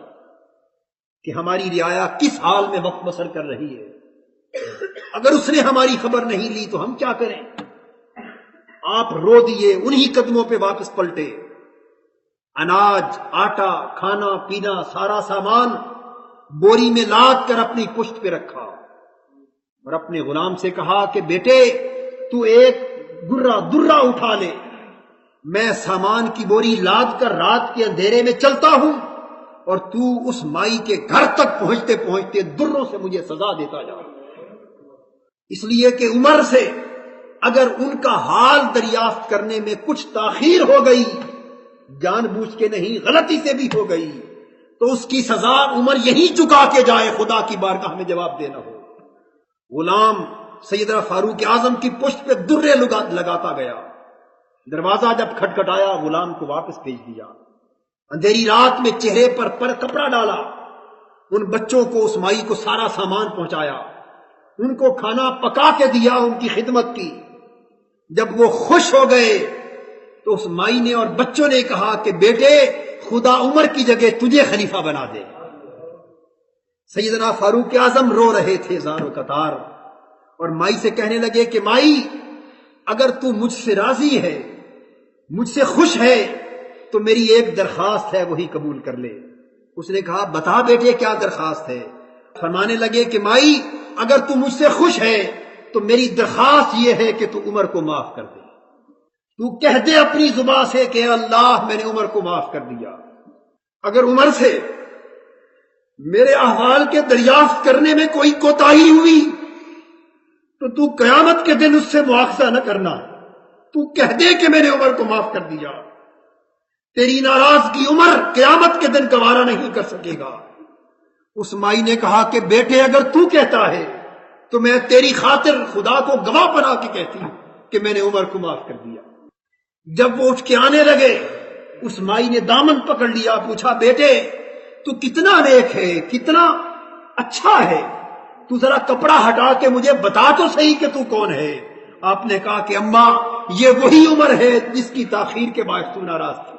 S2: کہ ہماری رعایا کس حال میں وقت بسر کر رہی ہے. اگر اس نے ہماری خبر نہیں لی تو ہم کیا کریں. آپ رو دیے، انہی قدموں پہ واپس پلٹے. اناج، آٹا، کھانا پینا سارا سامان بوری میں لاد کر اپنی پشت پہ رکھا اور اپنے غلام سے کہا کہ بیٹے تو ایک درہ اٹھا لے، میں سامان کی بوری لاد کر رات کے اندھیرے میں چلتا ہوں اور تو اس مائی کے گھر تک پہنچتے پہنچتے دروں سے مجھے سزا دیتا جا. اس لیے کہ عمر سے اگر ان کا حال دریافت کرنے میں کچھ تاخیر ہو گئی، جان بوجھ کے نہیں غلطی سے بھی ہو گئی، تو اس کی سزا عمر یہی چکا کے جائے، خدا کی بارگاہ میں جواب دینا ہو. غلام سیدنا فاروق اعظم کی پشت پہ درے لگاتا گیا. دروازہ جب کھٹکھٹایا غلام کو واپس بھیج دیا. اندھیری رات میں چہرے پر کپڑا ڈالا، ان بچوں کو اس مائی کو سارا سامان پہنچایا، ان کو کھانا پکا کے دیا، ان کی خدمت کی. جب وہ خوش ہو گئے تو اس مائی نے اور بچوں نے کہا کہ بیٹے خدا عمر کی جگہ تجھے خلیفہ بنا دے. سیدنا فاروق اعظم رو رہے تھے زار و قطار، اور مائی سے کہنے لگے کہ مائی اگر تو مجھ سے راضی ہے، مجھ سے خوش ہے تو میری ایک درخواست ہے، وہی قبول کر لے. اس نے کہا بتا بیٹے کیا درخواست ہے. فرمانے لگے کہ مائی اگر تو مجھ سے خوش ہے تو میری درخواست یہ ہے کہ تو عمر کو معاف کر دے. تو کہہ دے اپنی زبان سے کہ اللہ میں نے عمر کو معاف کر دیا. اگر عمر سے میرے احوال کے دریافت کرنے میں کوئی کوتاہی ہوئی تو قیامت کے دن اس سے مواخذہ نہ کرنا. تو کہہ دے کہ میں نے عمر کو معاف کر دیا. تیری ناراضگی عمر قیامت کے دن گوارا نہیں کر سکے گا. اس مائی نے کہا کہ بیٹے اگر تو کہتا ہے تو میں تیری خاطر خدا کو گواہ بنا کے کہتی ہوں کہ میں نے عمر کو معاف کر دیا. جب وہ اٹھ کے آنے لگے اس مائی نے دامن پکڑ لیا، پوچھا بیٹے تو کتنا نیک ہے، کتنا اچھا ہے، تو ذرا کپڑا ہٹا کے مجھے بتا تو صحیح کہ تو کون ہے. آپ نے کہا کہ اماں یہ وہی عمر ہے جس کی تاخیر کے باعث تو ناراض تھی.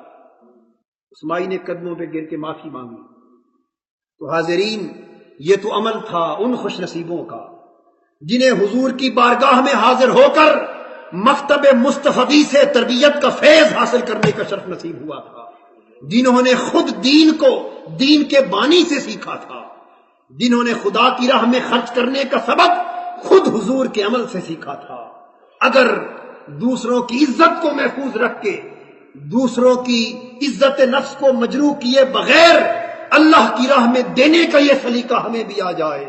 S2: اس مائی نے قدموں پہ گر کے معافی مانگی. تو حاضرین یہ تو عمل تھا ان خوش نصیبوں کا جنہیں حضور کی بارگاہ میں حاضر ہو کر مکتب مصطفی سے تربیت کا فیض حاصل کرنے کا شرف نصیب ہوا تھا، جنہوں نے خود دین کو دین کے بانی سے سیکھا تھا، جنہوں نے خدا کی راہ میں خرچ کرنے کا سبق خود حضور کے عمل سے سیکھا تھا. اگر دوسروں کی عزت کو محفوظ رکھ کے دوسروں کی عزت نفس کو مجروح کیے بغیر اللہ کی راہ میں دینے کا یہ سلیقہ ہمیں بھی آ جائے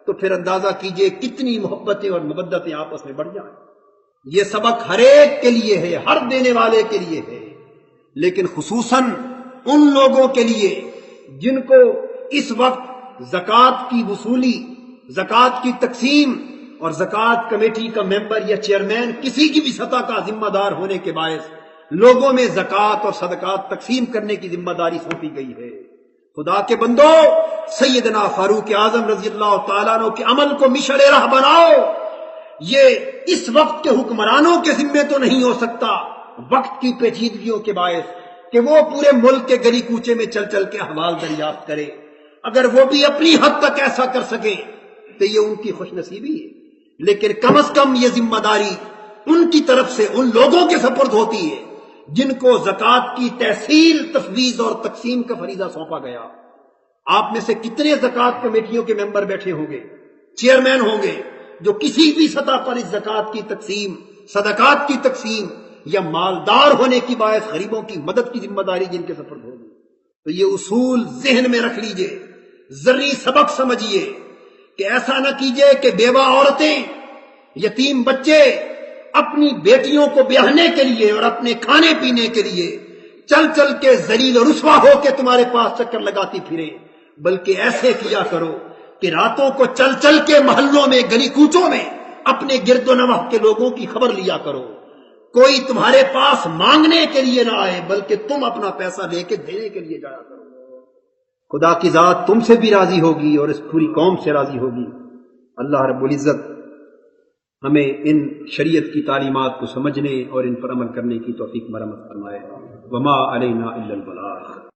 S2: تو پھر اندازہ کیجئے کتنی محبتیں اور مودتیں آپس میں بڑھ جائیں. یہ سبق ہر ایک کے لیے ہے، ہر دینے والے کے لیے ہے، لیکن خصوصاً ان لوگوں کے لیے جن کو اس وقت زکوٰۃ کی وصولی، زکوٰۃ کی تقسیم اور زکوٰۃ کمیٹی کا ممبر یا چیئرمین کسی کی بھی سطح کا ذمہ دار ہونے کے باعث لوگوں میں زکوٰۃ اور صدقات تقسیم کرنے کی ذمہ داری سونپی گئی ہے. خدا کے بندو سیدنا فاروق اعظم رضی اللہ تعالیٰ عنہ کے عمل کو مشعل راہ بناؤ. یہ اس وقت کے حکمرانوں کے ذمے تو نہیں ہو سکتا وقت کی پیچیدگیوں کے باعث کہ وہ پورے ملک کے گلی کوچے میں چل چل کے احوال دریافت کرے. اگر وہ بھی اپنی حد تک ایسا کر سکیں تو یہ ان کی خوش نصیبی ہے، لیکن کم از کم یہ ذمہ داری ان کی طرف سے ان لوگوں کے سپرد ہوتی ہے جن کو زکوٰۃ کی تحصیل، تفویض اور تقسیم کا فریضہ سونپا گیا۔ آپ میں سے کتنے زکوٰۃ کمیٹیوں کے ممبر بیٹھے ہوں گے، چیئرمین ہوں گے، جو کسی بھی سطح پر اس زکوٰۃ کی تقسیم، صدقات کی تقسیم یا مالدار ہونے کی باعث غریبوں کی مدد کی ذمہ داری جن کے سپرد ہوگی۔ تو یہ اصول ذہن میں رکھ لیجئے، ذری سبق سمجھیے کہ ایسا نہ کیجئے کہ بیوہ عورتیں، یتیم بچے اپنی بیٹیوں کو بیاہنے کے لیے اور اپنے کھانے پینے کے لیے چل چل کے ذلیل و رسوا ہو کے تمہارے پاس چکر لگاتی پھریں، بلکہ ایسے کیا کرو کہ راتوں کو چل چل کے محلوں میں، گلی کوچوں میں اپنے گرد و نواح کے لوگوں کی خبر لیا کرو۔ کوئی تمہارے پاس مانگنے کے لیے نہ آئے، بلکہ تم اپنا پیسہ لے کے دینے کے لیے جایا کرو۔ خدا کی ذات تم سے بھی راضی ہوگی اور اس پوری قوم سے راضی ہوگی۔ اللہ رب العزت ہمیں ان شریعت کی تعلیمات کو سمجھنے اور ان پر عمل کرنے کی توفیق مرحمت فرمائے۔ وما علینا الا البلاغ۔